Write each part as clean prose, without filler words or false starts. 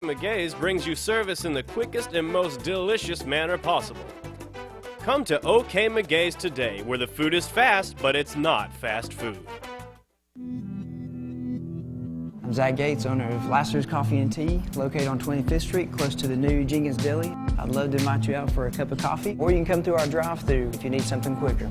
McGay's brings you service in the quickest and most delicious manner possible. Come to OK McGay's today, where the food is fast, but it's not fast food. I'm Zach Gates, owner of Lasser's Coffee and Tea, located on 25th Street, close to the new Jenkins Deli. I'd love to invite you out for a cup of coffee, or you can come through our drive-thru if you need something quicker.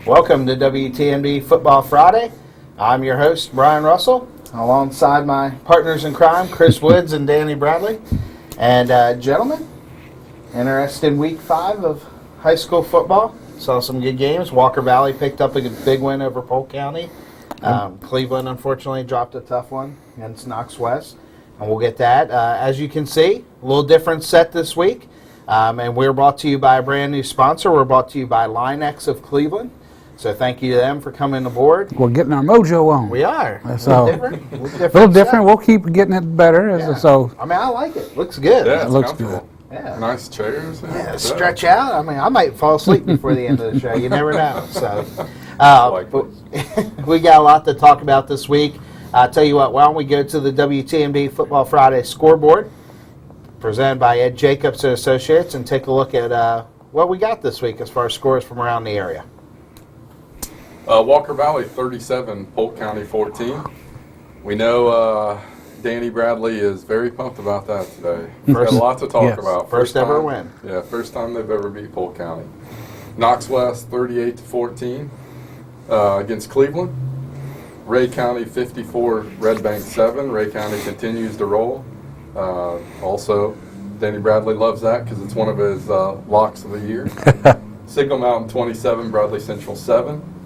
Welcome to WTNB Football Friday. I'm your host, Brian Russell, alongside my partners in crime, Chris Woods and Danny Bradley. And gentlemen, interested in week 5 of high school football. Saw some good games. Walker Valley picked up a big win over Polk County. Cleveland, unfortunately, dropped a tough one against Knox West. And we'll get that. As you can see, a little different set this week. And we're brought to you by a brand new sponsor. We're brought to you by Linex of Cleveland. So thank you to them for coming aboard. We're getting our mojo on. We are. So, a little different. We'll keep getting it better. Yeah. So I mean, I like it. Looks good. Yeah, it looks good. Yeah. Nice chairs. Yeah, stretch out. I mean, I might fall asleep before the end of the show. You never know. So, we got a lot to talk about this week. I'll tell you what, why don't we go to the WTNB Football Friday scoreboard, presented by Ed Jacobs and Associates, and take a look at what we got this week as far as scores from around the area. Walker Valley 37, Polk County 14. We know Danny Bradley is very pumped about that today. Got a lot to talk about. First ever win. Yeah, first time they've ever beat Polk County. Knox West 38-14 against Cleveland. Ray County 54, Red Bank 7. Ray County continues to roll. Also, Danny Bradley loves that because it's one of his locks of the year. Signal Mountain 27, Bradley Central 7.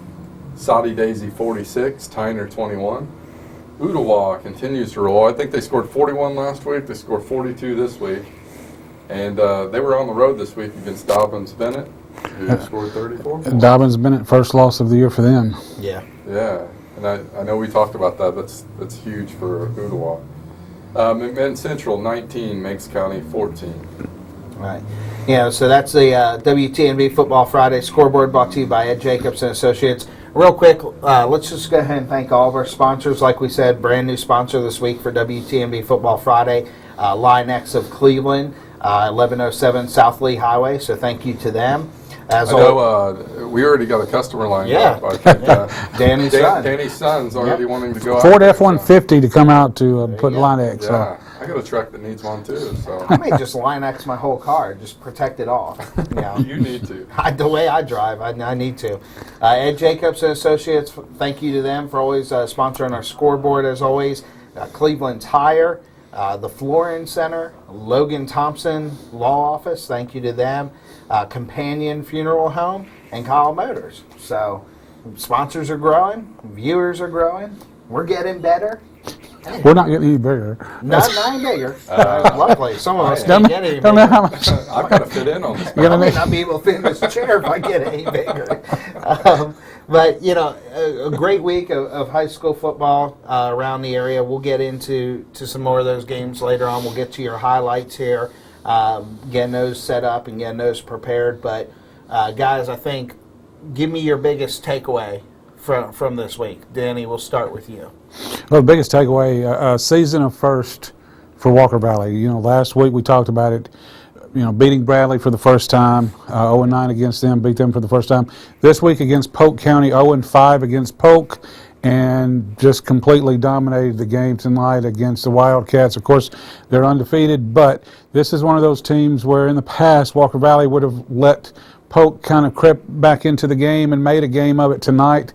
Soddy Daisy 46, Tyner 21. Ooltewah continues to roll. I think they scored 41 last week. They scored 42 this week. And they were on the road this week against Dobbins Bennett, who scored 34. Dobbins Bennett, first loss of the year for them. Yeah. Yeah, and I know we talked about that. That's huge for Ooltewah. McMinn Central 19, Meigs County 14. Right. Yeah, so that's the WTNB Football Friday scoreboard brought to you by Ed Jacobs and Associates. Real quick, let's just go ahead and thank all of our sponsors. Like we said, brand new sponsor this week for WTNB Football Friday, Linex of Cleveland, 1107 South Lee Highway. So thank you to them. I know we already got a customer lined up. I think, Danny's son. Danny's son's already wanting to go out. Ford F-150 to come out to put Linex. Yeah, I got a truck that needs one too. So I may just Linex my whole car, just protect it all. You know. You need to. The way I drive, I need to. Ed Jacobs and Associates, thank you to them for always sponsoring our scoreboard as always. Cleveland Tire, the Flooring Center, Logan Thompson Law Office, thank you to them. Companion Funeral Home, and Kyle Motors. So sponsors are growing, viewers are growing, we're getting better. We're not getting any bigger. Not any bigger. Luckily, some of us can't get any bigger. I've got to fit in on this. I may not be able to fit in this chair if I get any bigger. But, you know, a great week of high school football around the area. We'll get into some more of those games later on. We'll get to your highlights here, getting those set up and getting those prepared. But, guys, I think, give me your biggest takeaway from this week. Danny, we'll start with you. Well, the biggest takeaway, season of first for Walker Valley. You know, last week we talked about it, you know, beating Bradley for the first time, 0-9 against them, beat them for the first time. This week against Polk County, 0-5 against Polk, and just completely dominated the game tonight against the Wildcats. Of course, they're undefeated, but this is one of those teams where in the past Walker Valley would have let Polk kind of crept back into the game and made a game of it tonight.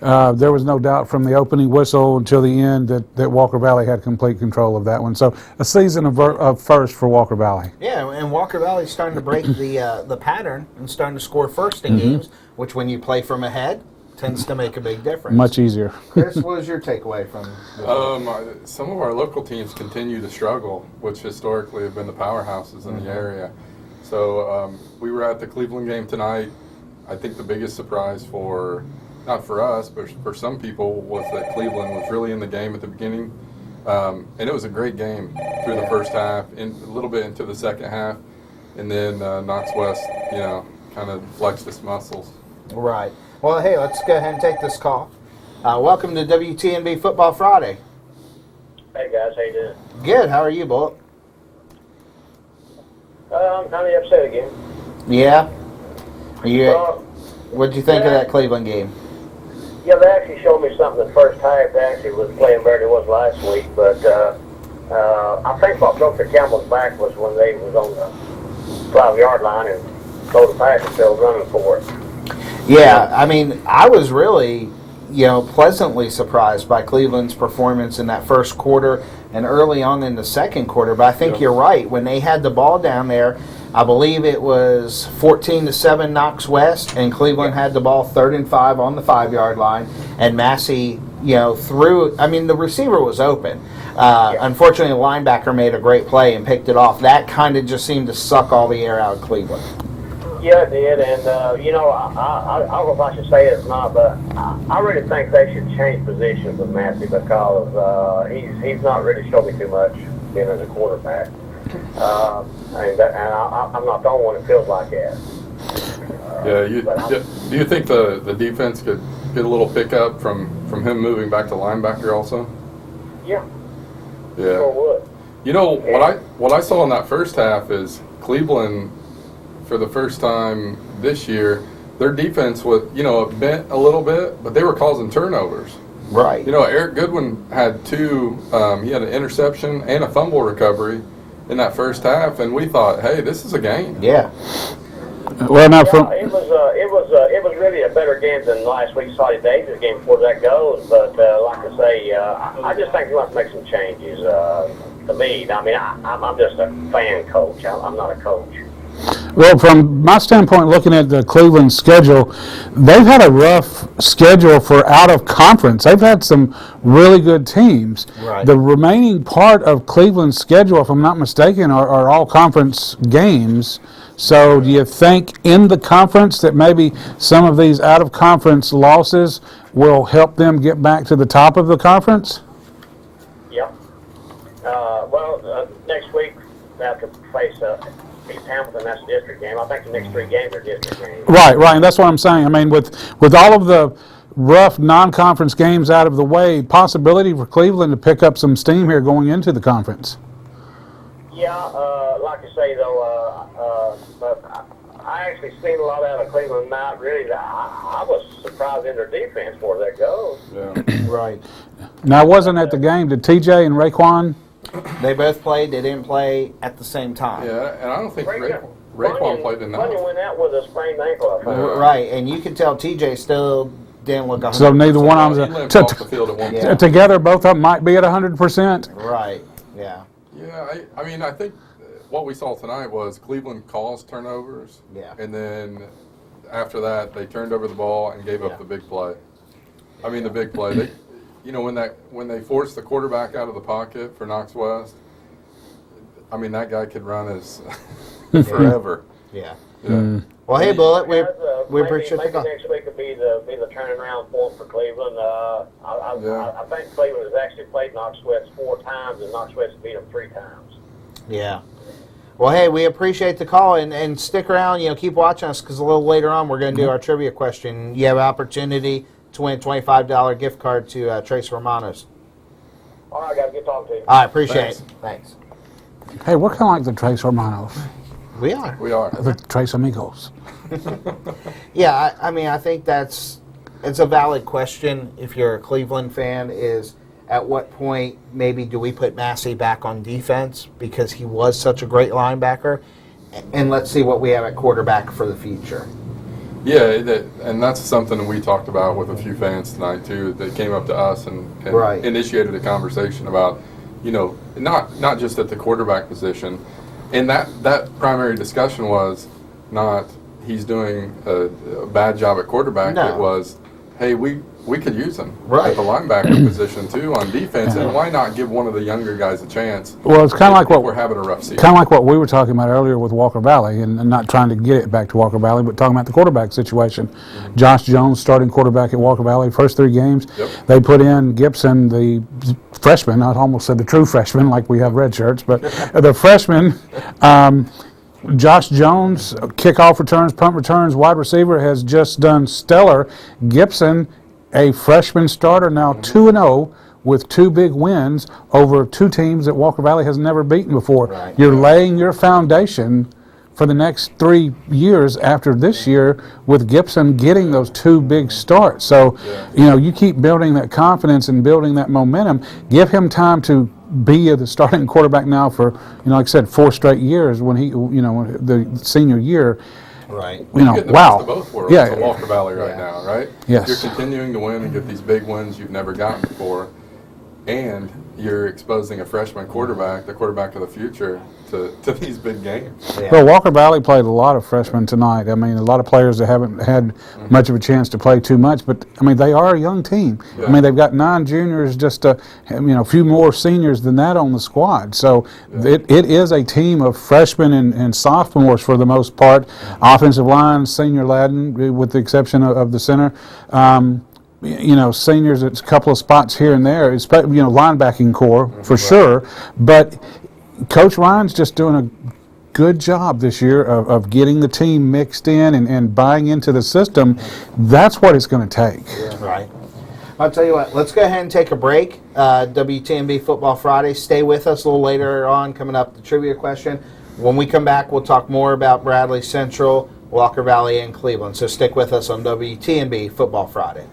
there was no doubt from the opening whistle until the end that Walker Valley had complete control of that one. So a season of first for Walker Valley. Yeah, and Walker Valley's starting to break the pattern and starting to score first in games, which when you play from ahead tends to make a big difference. Much easier. Chris, what was your takeaway from this? Some of our local teams continue to struggle, which historically have been the powerhouses in the area. So we were at the Cleveland game tonight. I think the biggest surprise not for us, but for some people, was that Cleveland was really in the game at the beginning. And it was a great game through the first half, and a little bit into the second half. And then Knox West, kind of flexed its muscles. Right. Well, hey, let's go ahead and take this call. Welcome to WTNB Football Friday. Hey guys, how you doing? Good. How are you, Bullet? I'm kind of upset again. Yeah. Well, What did you think of that Cleveland game? yeah, they actually showed me something the first half. They actually was playing better than it was last week, but I think what broke the Camel's back was when they was on the 5-yard line and throw the pass and still running for it. Yeah, I mean, I was really, pleasantly surprised by Cleveland's performance in that first quarter and early on in the second quarter. But I think you're right. When they had the ball down there, I believe it was 14-7 Knox West, and Cleveland had the ball 3rd and 5 on the 5-yard line, and Massey, threw. I mean, the receiver was open. Unfortunately, the linebacker made a great play and picked it off. That kind of just seemed to suck all the air out of Cleveland. Yeah, it did, and I don't know if I should say it or not, but I really think they should change positions with Massey because he's not really showed me too much being as a quarterback. And I'm not the only one that feels like that. Do you think the defense could get a little pickup from him moving back to linebacker also? Yeah. Yeah. Sure would. What I saw in that first half is Cleveland, for the first time this year, their defense was, bent a little bit, but they were causing turnovers. Right. Eric Goodwin had he had an interception and a fumble recovery in that first half, and we thought, hey, this is a game. Yeah. Well, now It was really a better game than last week's Saudi Davis game before that goes. But like I say, I just think we have to make some changes. To me, I mean, I'm just a fan coach. I'm not a coach. Well, from my standpoint, looking at the Cleveland schedule, they've had a rough schedule for out of conference. They've had some really good teams. Right. The remaining part of Cleveland's schedule, if I'm not mistaken, are all conference games. So do you think in the conference that maybe some of these out of conference losses will help them get back to the top of the conference? Yeah. Next week they have to face East Hamilton. That's a district game. I think the next 3 games are district games. Right, and that's what I'm saying. I mean, with all of the rough non-conference games out of the way, possibility for Cleveland to pick up some steam here going into the conference. Yeah, like I say though, but I actually seen a lot out of Cleveland. Not really. I was surprised in their defense where that goes. Yeah. Right. Now, I wasn't at the game. Did TJ and Raekwon? They both played. They didn't play at the same time. Yeah, and I don't think Raekwon Raekwon played in that. Bunyan went out with a sprained ankle, I think. Right, and you can tell TJ still didn't look 100%. So neither one of He them. limped off the field at one point. Together, both of them might be at 100%. Right, yeah. Yeah, I mean, I think what we saw tonight was Cleveland caused turnovers. Yeah. And then after that, they turned over the ball and gave up the big play. I mean, the big play. They, when they forced the quarterback out of the pocket for Knox West, I mean, that guy could run as forever. Yeah. Yeah. Well, hey, Bullet, we Maybe appreciate the call. next week could be the turning around point for Cleveland. I think Cleveland has actually played Knox West 4 times, and Knox West beat them 3 times. Yeah. Well, hey, we appreciate the call, and stick around. Keep watching us because a little later on we're going to do our trivia question. You have an opportunity to win a $25 gift card to Trace Romano's. All right, guys, good talking to you. All right, appreciate it. Thanks. Hey, we're kind of like the Trace Romanos, We are. We are. the Trace Amigos. Yeah, I mean, I think it's a valid question if you're a Cleveland fan is at what point maybe do we put Massey back on defense because he was such a great linebacker, and let's see what we have at quarterback for the future. Yeah, and that's something that we talked about with a few fans tonight too. That came up to us and Right. initiated a conversation about, not just at the quarterback position, and that primary discussion was not he's doing a bad job at quarterback. No. It was, hey, we could use him Right. at the linebacker position too on defense, and why not give one of the younger guys a chance? Well, it's kind of like if what we're having a rough season. Kind of like what we were talking about earlier with Walker Valley, and not trying to get it back to Walker Valley, but talking about the quarterback situation. Josh Jones, starting quarterback at Walker Valley, first 3 games. Yep. They put in Gibson, the freshman. I almost said the true freshman, like we have red shirts, but the freshman. Josh Jones, kickoff returns, punt returns, wide receiver, has just done stellar. Gibson, a freshman starter, now 2-0 with 2 big wins over 2 teams that Walker Valley has never beaten before. Right. You're laying your foundation for the next 3 years after this year with Gibson getting those 2 big starts. So, you keep building that confidence and building that momentum. Give him time to be the starting quarterback now for, like I said, 4 straight years when he, the senior year. Right. You're getting the wow. best of both worlds at Walker Valley right now, right? Yes. You're continuing to win and get these big wins you've never gotten before, and you're exposing a freshman quarterback, the quarterback of the future, to these big games. Yeah. Well, Walker Valley played a lot of freshmen tonight. I mean, a lot of players that haven't had much of a chance to play too much, but I mean, they are a young team. Yeah. I mean, they've got 9 juniors, just a few more seniors than that on the squad. So it is a team of freshmen and sophomores for the most part. Offensive line, senior laden, with the exception of the center. Seniors at a couple of spots here and there, linebacking core for sure. But Coach Ryan's just doing a good job this year of getting the team mixed in and buying into the system. That's what it's going to take. Right. I'll tell you what, let's go ahead and take a break. WTNB Football Friday. Stay with us a little later on, coming up, the trivia question. When we come back, we'll talk more about Bradley Central, Walker Valley, and Cleveland. So stick with us on WTNB Football Friday.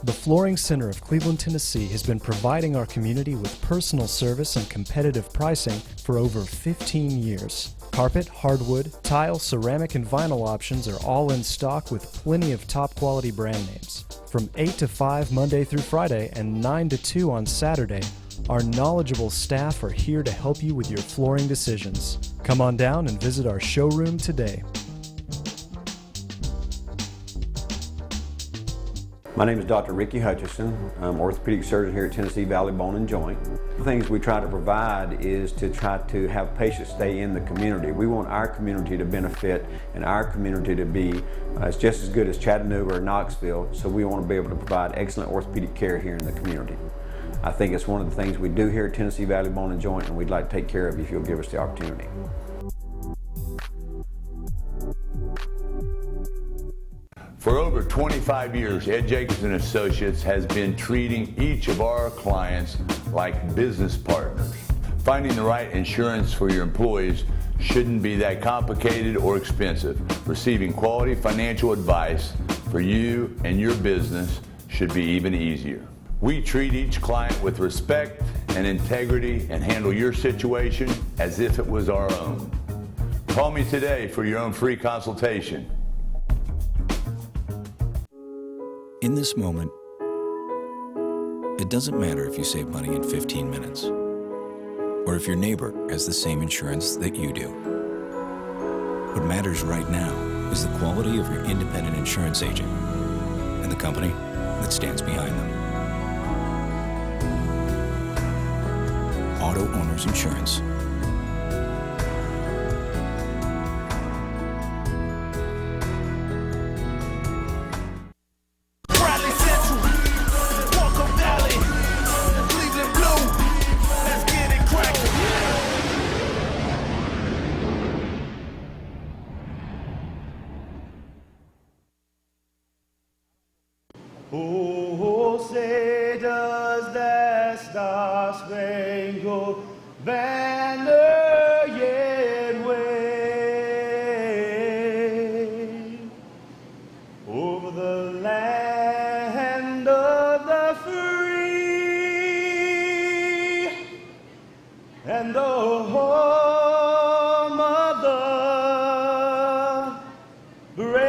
The Flooring Center of Cleveland, Tennessee has been providing our community with personal service and competitive pricing for over 15 years. Carpet, hardwood, tile, ceramic, and vinyl options are all in stock with plenty of top quality brand names. From 8 to 5 Monday through Friday and 9 to 2 on Saturday, our knowledgeable staff are here to help you with your flooring decisions. Come on down and visit our showroom today. My name is Dr. Ricky Hutchison. I'm orthopedic surgeon here at Tennessee Valley Bone and Joint. The things we try to provide is to try to have patients stay in the community. We want our community to benefit and our community to be just as good as Chattanooga or Knoxville, so we want to be able to provide excellent orthopedic care here in the community. I think it's one of the things we do here at Tennessee Valley Bone and Joint, and we'd like to take care of you if you'll give us the opportunity. For over 25 years, Ed Jacobs & Associates has been treating each of our clients like business partners. Finding the right insurance for your employees shouldn't be that complicated or expensive. Receiving quality financial advice for you and your business should be even easier. We treat each client with respect and integrity and handle your situation as if it was our own. Call me today for your own free consultation. In this moment, it doesn't matter if you save money in 15 minutes or if your neighbor has the same insurance that you do. What matters right now is the quality of your independent insurance agent and the company that stands behind them. Auto Owners Insurance. Oh, say does that star-spangled banner yet wave? and the home of the brave.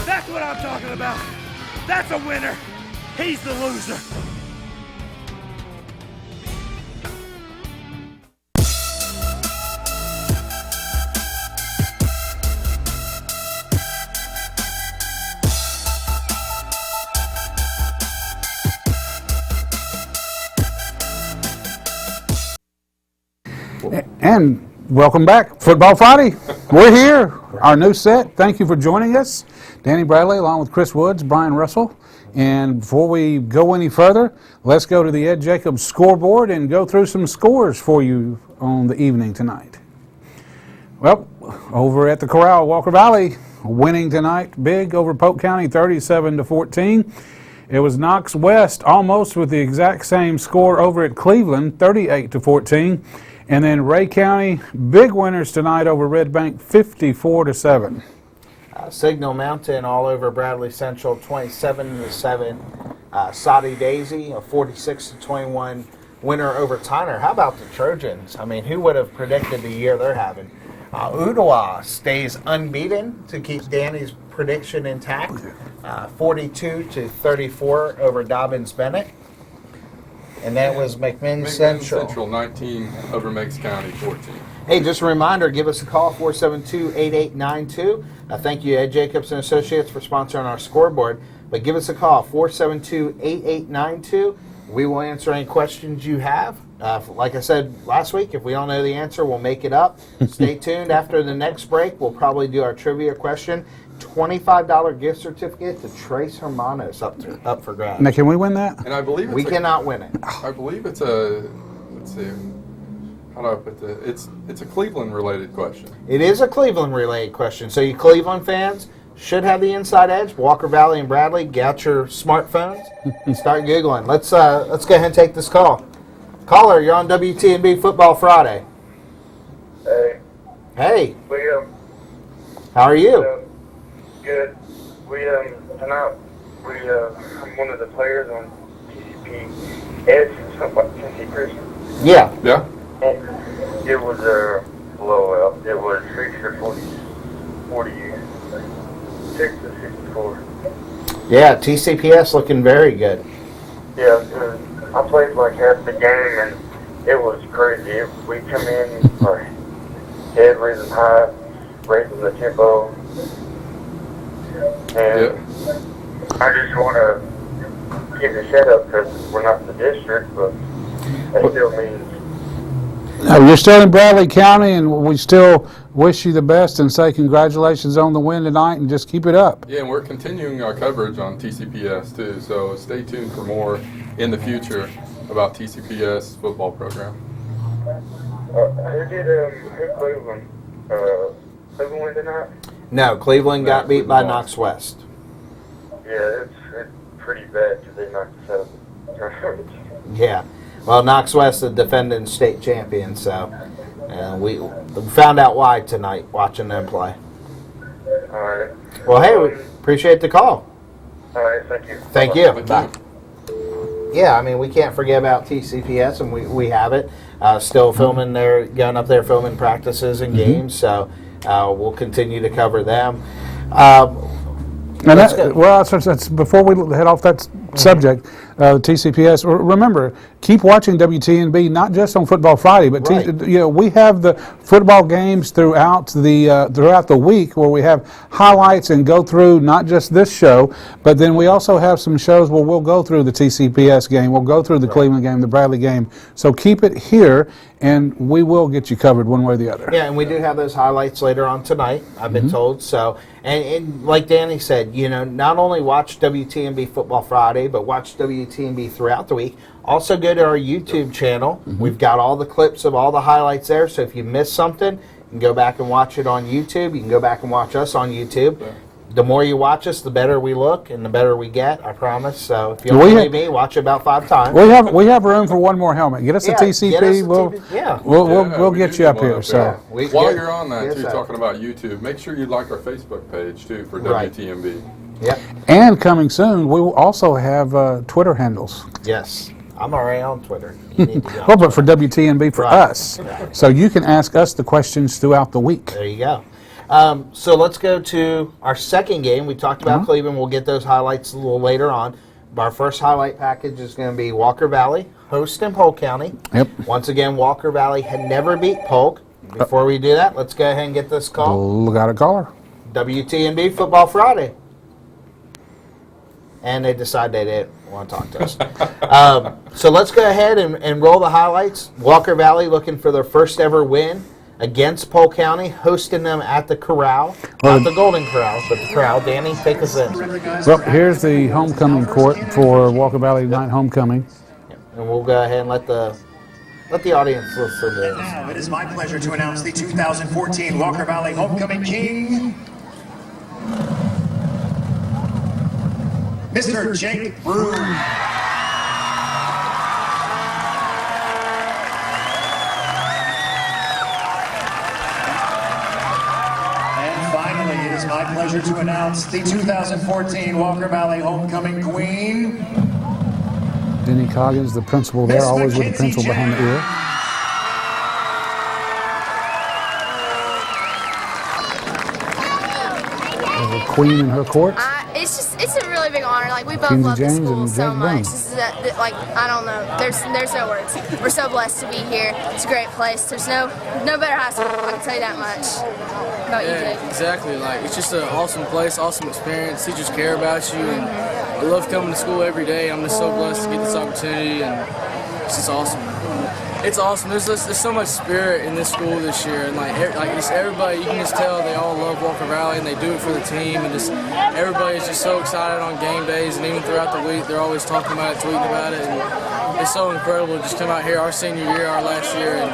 That's what I'm talking about. That's a winner. He's the loser. And welcome back, Football Friday. We're here, our new set. Thank you for joining us. Danny Bradley along with Chris Woods, Brian Russell. And before we go any further, let's go to the Ed Jacobs scoreboard and go through some scores for you on the evening tonight. Well, over at the Corral, Walker Valley winning tonight big over Polk County 37-14. It was Knox West almost with the exact same score over at Cleveland 38-14. And then Ray County, big winners tonight over Red Bank, 54-7. Signal Mountain all over Bradley Central, 27-7. Soddy Daisy, a 46-21 winner over Tyner. How about the Trojans? I mean, who would have predicted the year they're having? Ottawa stays unbeaten to keep Danny's prediction intact, 42-34 over Dobbins Bennett. And that was McMinn Central. 19 over Meigs County, 14. Hey, just a reminder, give us a call, 472-8892. Thank you, Ed Jacobs and Associates, for sponsoring our scoreboard. But give us a call, 472-8892. We will answer any questions you have. Like I said last week, if we don't know the answer, we'll make it up. Stay tuned. After the next break, we'll probably do our trivia question. $25 gift certificate to Trace Hermanos up for grabs. Now, can we win that? And I believe we cannot win it. I believe it's a, let's see, how do I put this? It's a Cleveland-related question. It is a Cleveland-related question. So you Cleveland fans should have the inside edge. Walker Valley and Bradley, get out your smartphones and start Googling. Let's go ahead and take this call. Caller, you're on WTNB Football Friday. Hey. Hey. How are you? Good. Tonight, I'm one of the players on TCP Edge, Tennessee Christian. Yeah. Yeah. And it was a blowout. It was 46-64. Yeah, TCPS looking very good. Yeah, I played like half the game, and it was crazy. We come in, our head raising high, raising the tempo. And I just want to keep the setup because we're not in the district, but that still means. You're still in Bradley County, and we still wish you the best and say congratulations on the win tonight and just keep it up. Yeah, and we're continuing our coverage on TCPS too, so stay tuned for more in the future about TCPS football program. Who Cleveland? Cleveland win tonight? No, Cleveland got beat by Knox West. Yeah, it's pretty bad because they knocked us out. Yeah. Well, Knox West is the defending state champion, so we found out why tonight watching them play. All right. Well, hey, we appreciate the call. All right, thank you. Thank you. Bye. Yeah, I mean, we can't forget about TCPS, and we have it. Still filming going up there filming practices and games, so we'll continue to cover them. That's before we head off that subject, TCPS. Remember, keep watching WTNB, not just on Football Friday, but we have the football games throughout the week where we have highlights and go through not just this show, but then we also have some shows where we'll go through the TCPS game, we'll go through the Cleveland game, the Bradley game. So keep it here, and we will get you covered one way or the other. Yeah, and we do have those highlights later on tonight, I've been told. So, and like Danny said, not only watch WTNB Football Friday, but watch WTNB throughout the week. Also go to our YouTube channel. We've got all the clips of all the highlights there, so if you missed something, you can go back and watch it on YouTube. You can go back and watch us on YouTube. the more you watch us, the better we look and the better we get, I promise. So if you don't believe me, watch it about 5 times. We have room for one more helmet. Get us a TCP. We'll get you up here. So while you're on that, too, talking about YouTube, make sure you like our Facebook page, too, for WTNB. Yep. And coming soon, we will also have Twitter handles. Yes. I'm already on Twitter. You need to go. Well, but for WTNB for us. So you can ask us the questions throughout the week. There you go. So let's go to our second game. We talked about Cleveland. We'll get those highlights a little later on. But our first highlight package is going to be Walker Valley hosting Polk County. Yep. Once again, Walker Valley had never beat Polk. Before we do that, let's go ahead and get this call. Got a caller. WTNB Football Friday. And they decide they didn't want to talk to us. So let's go ahead and roll the highlights. Walker Valley looking for their first ever win against Polk County, hosting them at the Corral. Not the Golden Corral, but the Corral. Danny, take us in. Well, here's the homecoming court for Walker Valley Night Homecoming. And we'll go ahead and let the audience listen to this. Now it is my pleasure to announce the 2014 Walker Valley Homecoming King, Mr. Jake Broom. And finally, it is my pleasure to announce the 2014 Walker Valley Homecoming Queen, Denny Coggins, the principal there, always with the pencil behind the ear. There's a queen in her court. It's a really big honor. Like, we both love the school so much. This is like, I don't know. There's no words. We're so blessed to be here. It's a great place. There's no better high school. I can tell you that much. About you, Jake. Exactly. Like, it's just an awesome place, awesome experience. Teachers care about you, and I love coming to school every day. I'm just so blessed to get this opportunity, and it's just awesome. It's awesome. There's so much spirit in this school this year, and like just everybody, you can just tell they all love Walker Valley, and they do it for the team, and just everybody is just so excited on game days, and even throughout the week, they're always talking about it, tweeting about it, and it's so incredible to just come out here, our senior year, our last year, and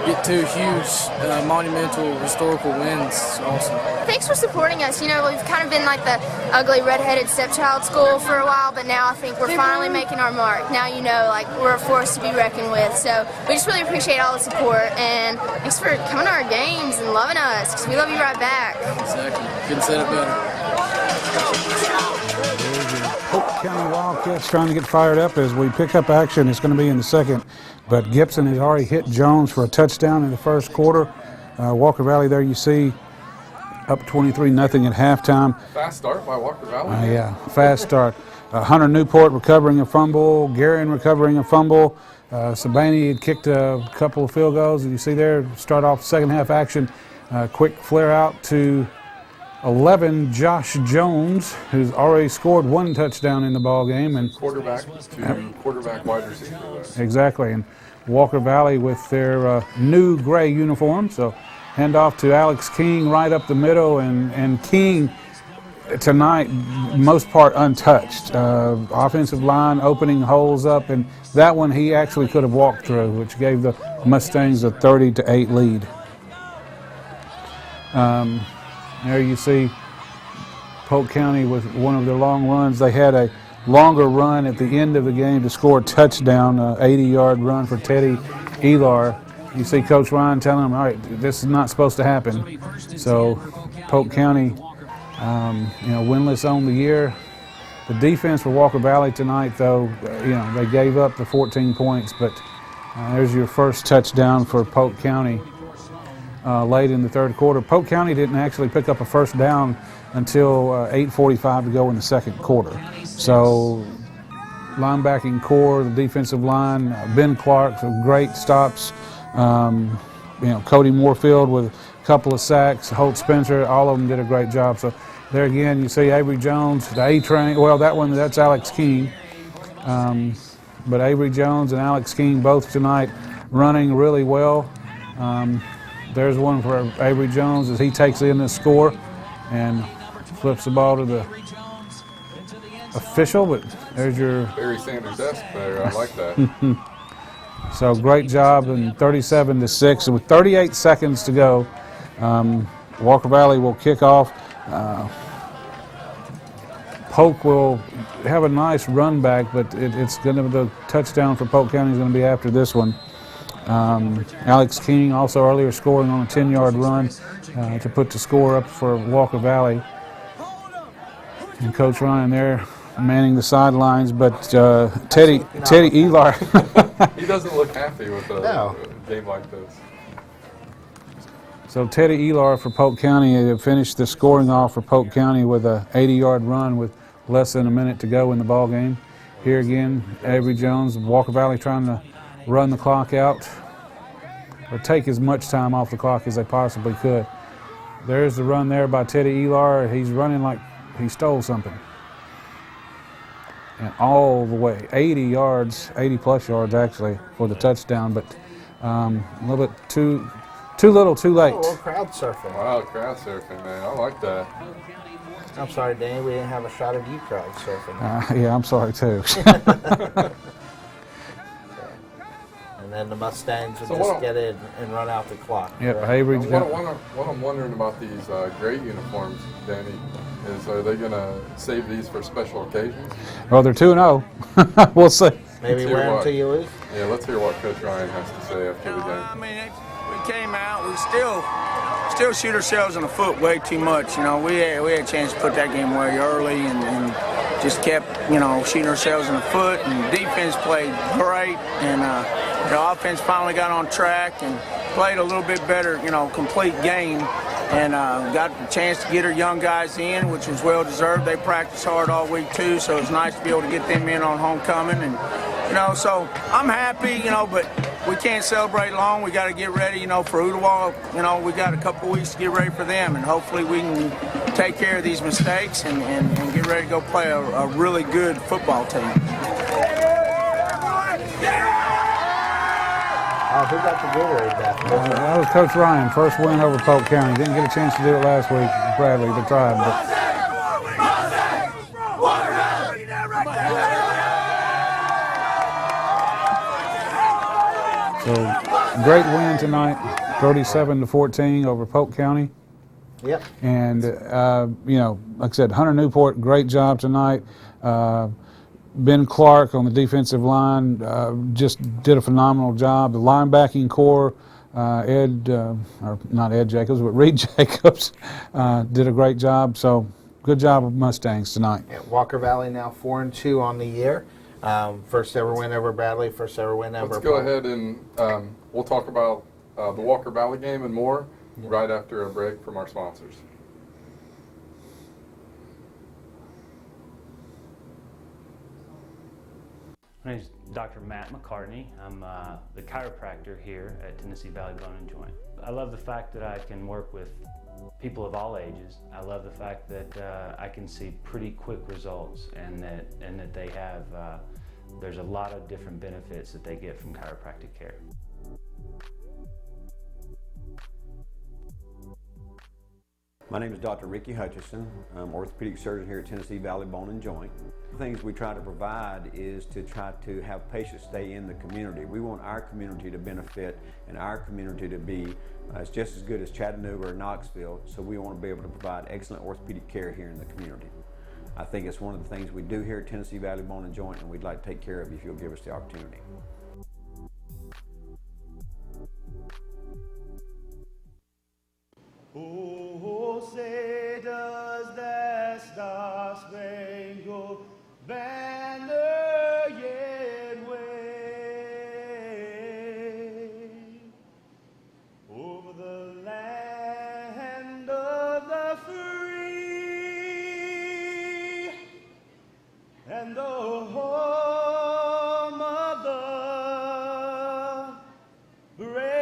get 2 huge, monumental, historical wins. It's awesome. Thanks for supporting us. You know, we've kind of been like the ugly, redheaded stepchild school for a while, but now I think we're finally making our mark. Now, you know, like, we're a force to be reckoned with. So we just really appreciate all the support, and thanks for coming to our games and loving us, because we love you right back. Exactly. Couldn't set it better. Polk County Wildcats trying to get fired up as we pick up action. It's going to be in the second, but Gibson has already hit Jones for a touchdown in the first quarter. Walker Valley there you see up 23-0 at halftime. Fast start by Walker Valley. Yeah, fast start. Hunter Newport recovering a fumble, Guerin recovering a fumble. Sabani had kicked a couple of field goals, and you see there, start off second half action. Quick flare out to 11, Josh Jones, who's already scored 1 touchdown in the ball game, and quarterback to quarterback wide receiver. Exactly, and Walker Valley with their new gray uniform. So hand off to Alex King right up the middle, and King tonight most part untouched. Offensive line opening holes up, and that one he actually could have walked through, which gave the Mustangs a 30-8 lead. There you see Polk County with one of their long runs. They had a longer run at the end of the game to score a touchdown, an 80-yard run for Teddy Elar. You see Coach Ryan telling them, all right, this is not supposed to happen. So Polk County, winless on the year. The defense for Walker Valley tonight, though, they gave up the 14 points, but there's your first touchdown for Polk County. Late in the third quarter. Polk County didn't actually pick up a first down until 8:45 to go in the second quarter. So linebacking core, the defensive line, Ben Clark, some great stops. Cody Moorfield with a couple of sacks, Holt Spencer, all of them did a great job. So there again, you see Avery Jones, the A-Train. Well, that's Alex King. But Avery Jones and Alex King both tonight running really well. There's one for Avery Jones as he takes in the score and flips the ball to the official, but there's your... Barry Sanders-esque there. I like that. So great job, and 37-6. And with 38 seconds to go, Walker Valley will kick off. Polk will have a nice run back, but it's going to, the touchdown for Polk County is going to be after this one. Alex King also earlier scoring on a 10-yard run to put the score up for Walker Valley. And Coach Ryan there manning the sidelines, but Teddy Elar. He doesn't look happy with a game like this. So Teddy Elar for Polk County finished the scoring off for Polk County with a 80-yard run with less than a minute to go in the ball game. Here again, Avery Jones of Walker Valley trying to run the clock out or take as much time off the clock as they possibly could. There's the run there by Teddy Elar. He's running like he stole something. And all the way, 80 yards, 80-plus yards actually for the touchdown, but a little bit too little, too late. Oh, a little crowd surfing. Wow, crowd surfing, man. I like that. I'm sorry, Danny, we didn't have a shot of you crowd surfing. Yeah, I'm sorry too. And then the Mustangs will just get in and run out the clock. Yep, Avery. What I'm wondering about these great uniforms, Danny, is are they going to save these for special occasions? Well, they're 2-0. We'll see. Maybe wear them till you lose? Yeah, let's hear what Coach Ryan has to say after the game. I mean, we came out, we still shoot ourselves in the foot way too much. You know, we had a chance to put that game away early and just kept, shooting ourselves in the foot. And defense played great, and the offense finally got on track and played a little bit better, complete game. And got a chance to get our young guys in, which was well deserved. They practiced hard all week too, so it's nice to be able to get them in on homecoming. And so I'm happy, but we can't celebrate long. We got to get ready, for Ooltewah. We got a couple weeks to get ready for them, and hopefully we can take care of these mistakes and get ready to go play a really good football team. Oh, who got the Gatorade back? That was Coach Ryan, first win over Polk County. Didn't get a chance to do it last week. Bradley, they tried, so great win tonight, 37-14 over Polk County. Yep. And like I said, Hunter Newport, great job tonight. Ben Clark on the defensive line just did a phenomenal job. The linebacking core, not Ed Jacobs, but Reed Jacobs did a great job. So good job of Mustangs tonight. Yeah, Walker Valley now 4-2 on the year. First ever win over Bradley, first ever win over Let's go ahead and we'll talk about the Walker Valley game and more right after a break from our sponsors. My name is Dr. Matt McCartney. I'm the chiropractor here at Tennessee Valley Bone and Joint. I love the fact that I can work with people of all ages. I love the fact that I can see pretty quick results and that they have, there's a lot of different benefits that they get from chiropractic care. My name is Dr. Ricky Hutchison. I'm orthopedic surgeon here at Tennessee Valley Bone and Joint. The things we try to provide is to try to have patients stay in the community. We want our community to benefit and our community to be just as good as Chattanooga or Knoxville, so we want to be able to provide excellent orthopedic care here in the community. I think it's one of the things we do here at Tennessee Valley Bone and Joint, and we'd like to take care of you if you'll give us the opportunity. Oh, say does that star-spangled banner yet wave over the land of the free and the home of the brave.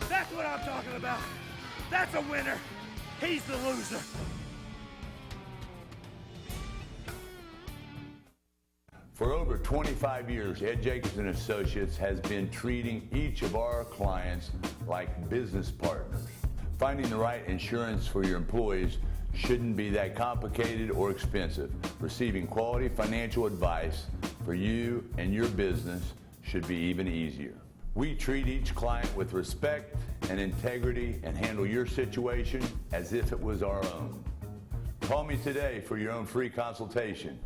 That's what I'm talking about. That's a winner. He's the loser. For over 25 years, Ed Jacobs and Associates has been treating each of our clients like business partners. Finding the right insurance for your employees shouldn't be that complicated or expensive. Receiving quality financial advice for you and your business should be even easier. We treat each client with respect and integrity and handle your situation as if it was our own. Call me today for your own free consultation.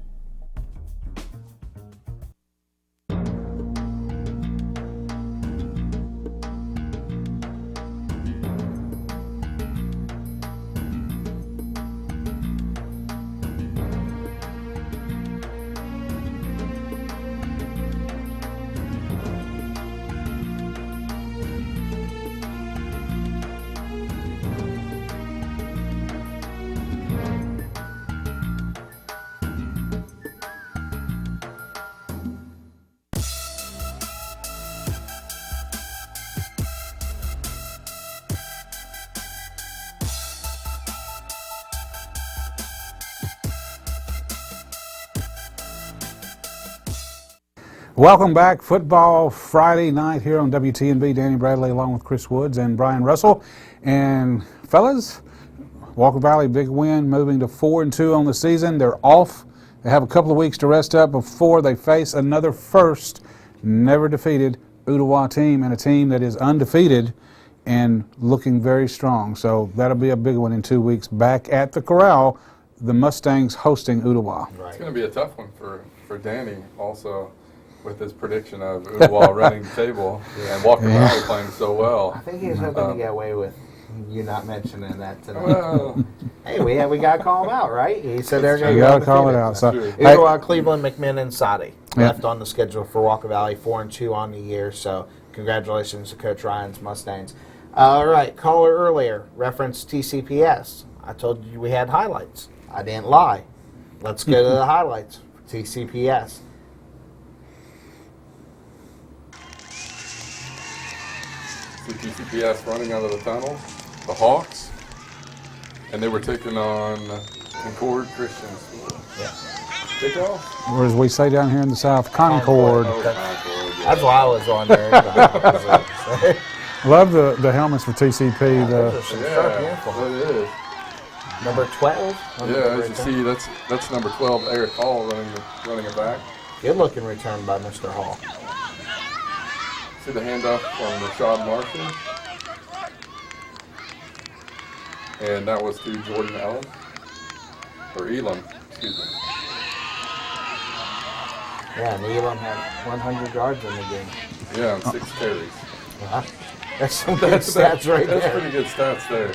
Welcome back. Football Friday night here on WTNB. Danny Bradley along with Chris Woods and Brian Russell. And fellas, Walker Valley big win, moving to 4-2 on the season. They're off. They have a couple of weeks to rest up before they face another first, never defeated Ooltewah team, and a team that is undefeated and looking very strong. So that'll be a big one in 2 weeks. Back at the Corral, the Mustangs hosting Ooltewah. It's going to be a tough one for Danny also, with his prediction of Ooltewah running the table and Walker Valley playing so well. I think he was hoping to get away with you not mentioning that tonight. Well, hey, we got to call him out, right? He said they're going to go undefeated. Call it out. So, Ooltewah, Cleveland, McMinn, Sadi left on the schedule for Walker Valley, 4-2 on the year. So congratulations to Coach Ryan's Mustangs. All right, caller earlier referenced TCPS. I told you we had highlights. I didn't lie. Let's go to the highlights for TCPS. TCPS running out of the tunnel, the Hawks, and they were taking on Concord Christian School. Yeah. Kickoff? Or as we say down here in the South, Concord. Oh, Concord, yeah. That's why I was on there. Love the helmets for TCP. It is. Number 12? Yeah, as you see, that's number 12, Eric Hall running it back. Good looking return by Mr. Hall. See the handoff from Rashad Marshall. And that was to Jordan Elam. Or Elam, excuse me. Yeah, and Elam had 100 yards in the game. Yeah, and 6 carries. That's some good stats right there. That's pretty good stats there.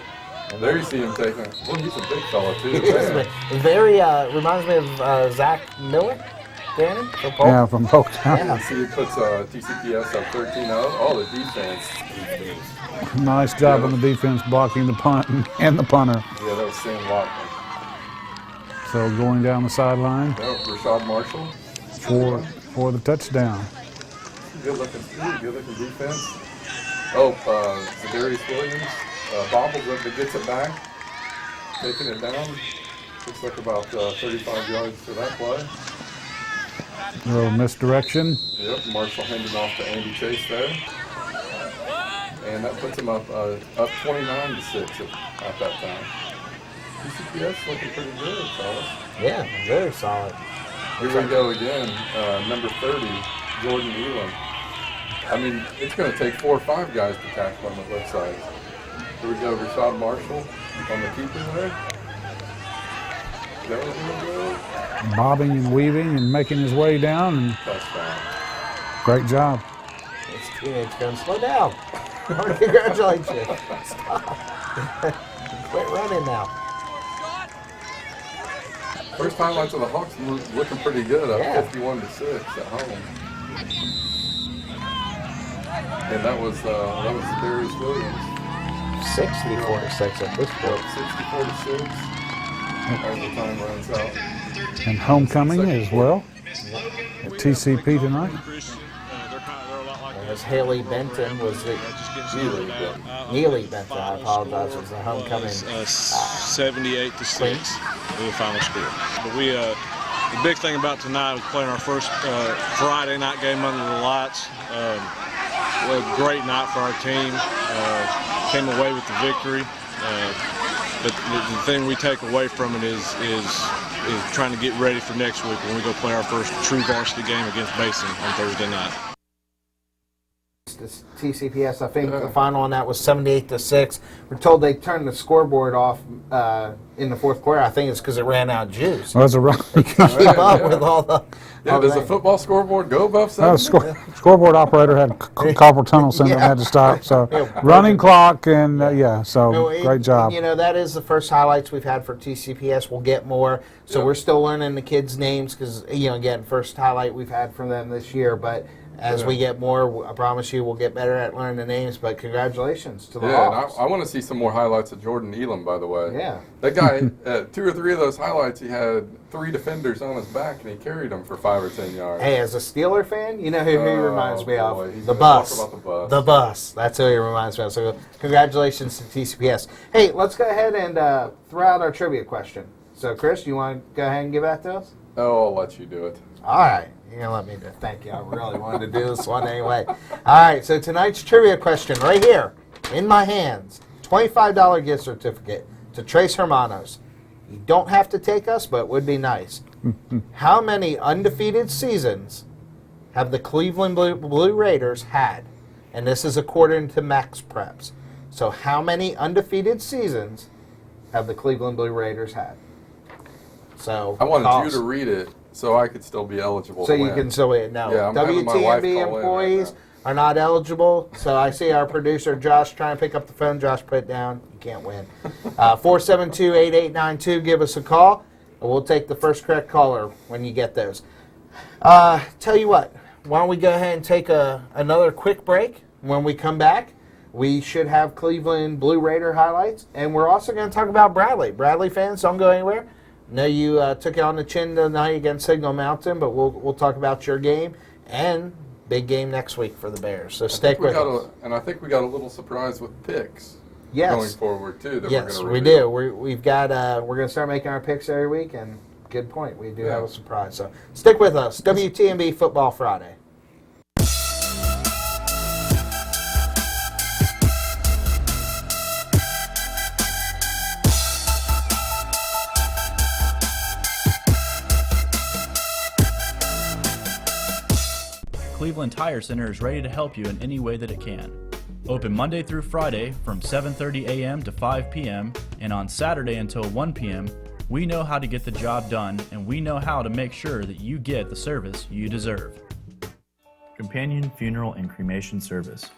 And there you see him taking it. Well, he's a big fella, too. Very, reminds me of Zach Miller. Danny, from Polk? Yeah, from Polk County. Yeah. See, he puts TCPS up 13-0. All the defense. Nice job on the defense blocking the punt and the punter. Yeah, that was Sam Lockman. So going down the sideline. Rashad Marshall. For the touchdown. Good looking defense. Oh, Zadarius Williams bobbles up and gets it back. Taking it down. Looks like about 35 yards for that play. A little misdirection. Yep, Marshall handing off to Andy Chase there. And that puts him up 29-6 at that time. TCPS looking pretty good, fellas. Yeah, very solid. Here we go again, number 30, Jordan Elam. I mean, it's going to take 4 or 5 guys to tackle him, it looks like. Here we go, Rashad Marshall on the keeper there. Bobbing and weaving and making his way down. And great job. This teenage gun, slow down. I want to congratulate you. Stop. Quit running now. First highlights of the Hawks looking pretty good, up 51-6 at home. And that was Darius Williams. 64-6 at this point. 64-6 as the time runs out. And homecoming as well at TCP tonight. As Haley Benton was the Neely Benton, I apologize, was the homecoming 78-6 was the final score. But the big thing about tonight was playing our first Friday night game under the lights. A great night for our team. Came away with the victory. But the thing we take away from it is trying to get ready for next week when we go play our first true varsity game against Basin on Thursday night. This TCPS, I think the final on that was 78-6. We're told they turned the scoreboard off in the fourth quarter. I think it's because it ran out of juice. Well, that's a run. Keep up with all the. Does the football scoreboard go above 70? Scoreboard operator had carpal tunnel syndrome, had to stop. So running clock and great job. You know, that is the first highlights we've had for TCPS. We'll get more. So we're still learning the kids' names because, again, first highlight we've had from them this year. But as we get more, I promise you we'll get better at learning the names. But congratulations to the Hawks. I want to see some more highlights of Jordan Elam, by the way. Yeah. That guy, 2 or 3 of those highlights, he had 3 defenders on his back, and he carried them for 5 or 10 yards. Hey, as a Steeler fan, you know who he reminds me of? The bus. Talk about the bus. The bus. That's who he reminds me of. So congratulations to TCPS. Hey, let's go ahead and throw out our trivia question. So, Chris, you want to go ahead and give that to us? Oh, I'll let you do it. All right. You're going to let me do it. Thank you. I really wanted to do this one anyway. All right. So tonight's trivia question right here in my hands. $25 gift certificate to Tres Hermanos. You don't have to take us, but it would be nice. How many undefeated seasons have the Cleveland Blue Raiders had? And this is according to Max Preps. So how many undefeated seasons have the Cleveland Blue Raiders had? So I wanted you to read it so I could still be eligible so to you win. can still win. No, Yeah, I'm having my wife WTNB call in employees are not eligible. So I see our producer Josh trying to pick up the phone. Josh, put it down. You can't win. 472-8892. Give us a call. And we'll take the first correct caller when you get those. Tell you what. Why don't we go ahead and take another quick break? When we come back, we should have Cleveland Blue Raider highlights, and we're also going to talk about Bradley. Bradley fans, don't go anywhere. Know you took it on the chin tonight against Signal Mountain, but we'll talk about your game and big game next week for the Bears. So stick with us. And I think we got a little surprise with picks going forward too. Yes, we do. We've got we're going to start making our picks every week, and good point. We do have a surprise. So stick with us. WTNB Football Friday. Cleveland Tire Center is ready to help you in any way that it can. Open Monday through Friday from 7:30 a.m. to 5 p.m. and on Saturday until 1 p.m. We know how to get the job done, and we know how to make sure that you get the service you deserve. Companion Funeral and Cremation Service.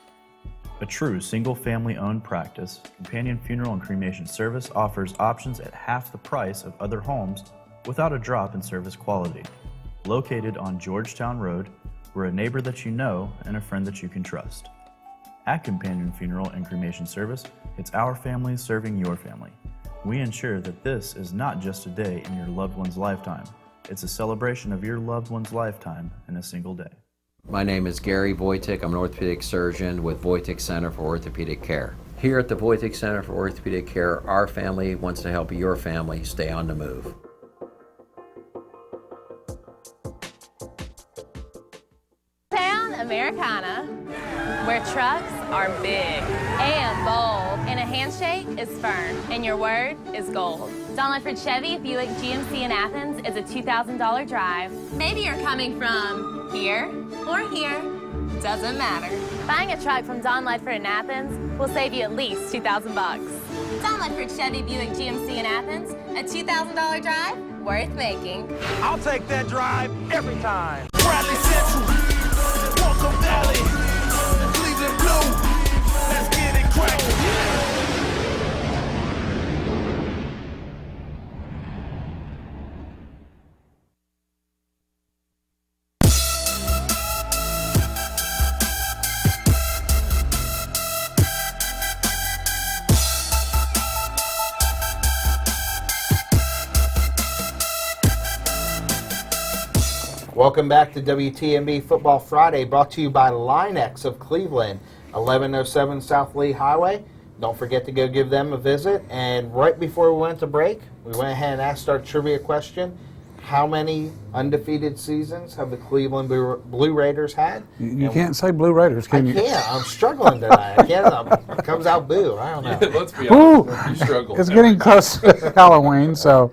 A true single-family owned practice, Companion Funeral and Cremation Service offers options at half the price of other homes without a drop in service quality. Located on Georgetown Road, we're a neighbor that you know and a friend that you can trust. At Companion Funeral and Cremation Service, it's our family serving your family. We ensure that this is not just a day in your loved one's lifetime. It's a celebration of your loved one's lifetime in a single day. My name is Gary Voitek. I'm an orthopedic surgeon with Voitek Center for Orthopedic Care. Here at the Voitek Center for Orthopedic Care, our family wants to help your family stay on the move. Americana, where trucks are big and bold, and a handshake is firm, and your word is gold. Don Ledford Chevy Buick GMC in Athens is a $2,000 drive. Maybe you're coming from here or here, doesn't matter. Buying a truck from Don Ledford in Athens will save you at least $2,000. Don Ledford Chevy Buick GMC in Athens, a $2,000 drive worth making. I'll take that drive every time. Bradley Central. Walker Valley, Cleveland Blue, let's get it crackin'. Welcome back to WTNB Football Friday, brought to you by Linex of Cleveland, 1107 South Lee Highway. Don't forget to go give them a visit. And right before we went to break, we went ahead and asked our trivia question. How many undefeated seasons have the Cleveland Blue Raiders had? You can't say Blue Raiders, can you? I can't. I'm struggling tonight. I can't. It comes out boo. I don't know. Let's be honest. You struggle. It's getting close to Halloween, so.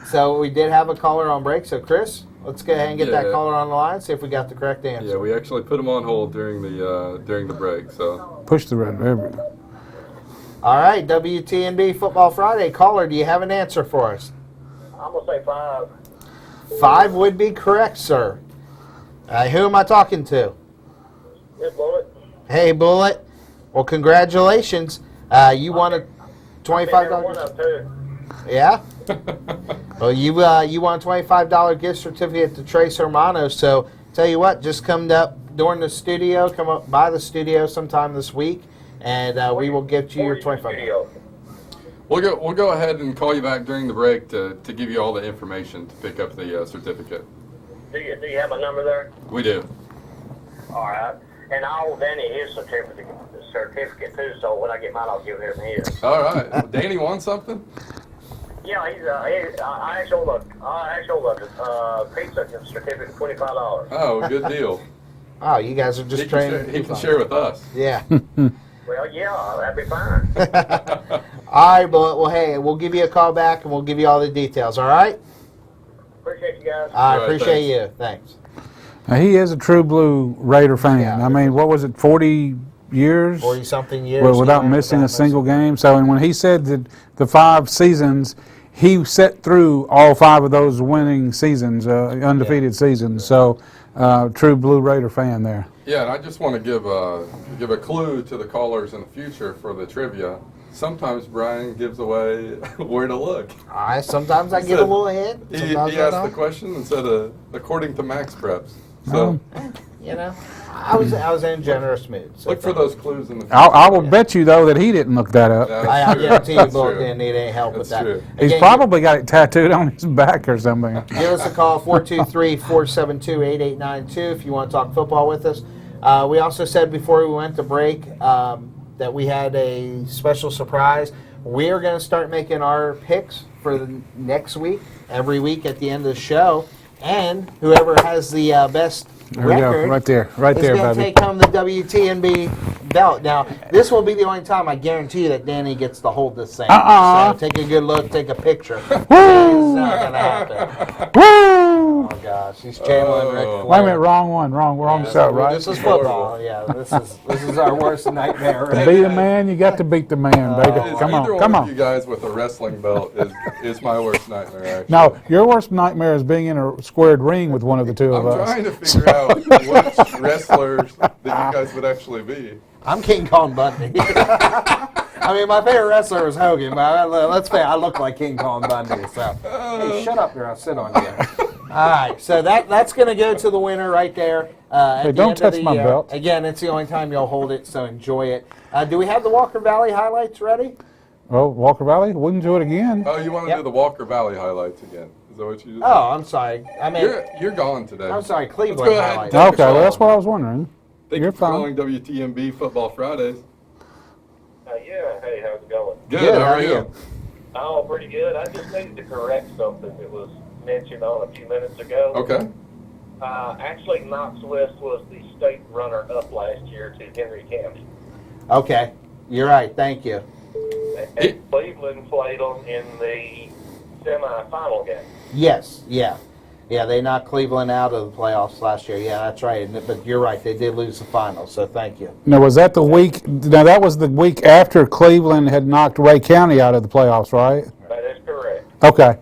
So we did have a caller on break. So, Chris, let's go ahead and get that Yeah. caller on the line, see if we got the correct answer. Yeah, we actually put him on hold during the break. So Push the red. There we go. All right, WTNB Football Friday. Caller, do you have an answer for us? I'm going to say 5. 5 would be correct, sir. Who am I talking to? Good Bullet. Hey, Bullet. Well, congratulations. You won a $25. Yeah? Well, you won a $25 gift certificate to Trace Hermanos. So, tell you what, just come up during the studio, come up by the studio sometime this week, and we will get you your $25. we'll go ahead and call you back during the break to give you all the information to pick up the certificate. Do you have a number there? We do. All right. And I owe Danny his certificate too, so when I get mine, I'll give him his. All right. Danny won something? Yeah, I actually looked pizza certificate $25. Oh, good deal. Oh, you guys are just training. He can share with us. Yeah. Well, yeah, that'd be fine. All right, Bullet. Well, hey, we'll give you a call back, and we'll give you all the details, all right? Appreciate you guys. I appreciate you. Thanks. Now, he is a true blue Raider fan. Yeah. I mean, what was it, 40 years? 40-something years. Well, without missing a single game. So, and when he said that the 5 seasons, he set through all 5 of those winning seasons, undefeated seasons. So, true blue Raider fan there. Yeah, and I just want to give a clue to the callers in the future for the trivia. Sometimes Brian gives away where to look. Sometimes I get a little ahead. He asked the question and said, according to Max Preps. So, you know, I was in a generous mood. So look for those clues in the future. I will bet you, though, that he didn't look that up. I guarantee you, Bullet didn't need any help with that. True. He's Again, probably got it tattooed on his back or something. Give us a call, 423-472-8892 if you want to talk football with us. We also said before we went to break that we had a special surprise. We are going to start making our picks for the next week, every week at the end of the show. And whoever has the best There we go, record right there, is going to baby. take home the WTNB belt. Now, this will be the only time I guarantee you that Danny gets to hold this thing. So take a good look, take a picture. It's not going to happen. Woo! Oh, gosh. He's channeling Rick Flair. Wait a minute, wrong one, wrong show, right? This is football. Yeah, this is our worst nightmare. To be the man, you got to beat the man, baby. Come Either on, one come of on. you guys with a wrestling belt is my worst nightmare, actually. No, your worst nightmare is being in a squared ring with one of the two of us. I'm trying to figure out which wrestlers that you guys would actually be. I'm King Kong Bundy. I mean, my favorite wrestler is Hogan, but let's say I look like King Kong Bundy. So, hey, shut up there. I'll sit on you. All right, so that's going to go to the winner right there. Hey, don't touch my belt. Again, it's the only time you'll hold it, so enjoy it. Do we have the Walker Valley highlights ready? Oh, Walker Valley? We can do it again. Oh, you want to do the Walker Valley highlights again? Is that what you just Oh, I'm sorry. I mean, you're gone today. I'm sorry, Cleveland Let's go ahead and highlights. take a Okay, well, call. that's what I was wondering. Thank You're you for fine. calling WTNB Football Fridays. Yeah, hey, how's it going? Good, how are you? Oh, pretty good. I just needed to correct something that was mentioned on a few minutes ago. Okay. Actually, Knox West was the state runner-up last year to Henry County. Okay, you're right. Thank you. And Cleveland played them in the semifinal game. Yes, yeah. Yeah, they knocked Cleveland out of the playoffs last year. Yeah, that's right. But you're right. They did lose the final, so thank you. Now, was that the week? Now, that was the week after Cleveland had knocked Ray County out of the playoffs, right? That is correct. Okay.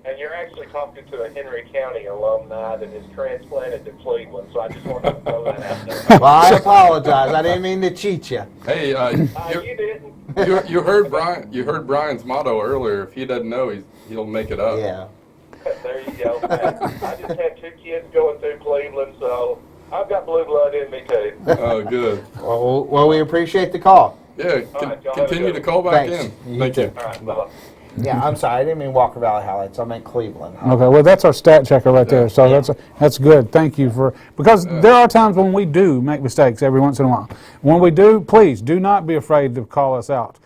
And you're actually talking to a Henry County alumni that is transplanted to Cleveland, so I just wanted to throw that out there. Well, I apologize. I didn't mean to cheat you. Hey, You didn't. you heard Brian. You heard Brian's motto earlier. If he doesn't know, he'll make it up. Yeah. There you go. I just had 2 kids going through Cleveland, so I've got blue blood in me too. Oh, good. Well, we appreciate the call. Yeah, continue to call back Thanks. in. You Thank too. you. All right, bye-bye. Yeah, I'm sorry. I didn't mean Walker Valley highlights. I meant Cleveland. Okay, well, that's our stat checker right there. So that's good. Thank you for, because there are times when we do make mistakes every once in a while. When we do, please do not be afraid to call us out.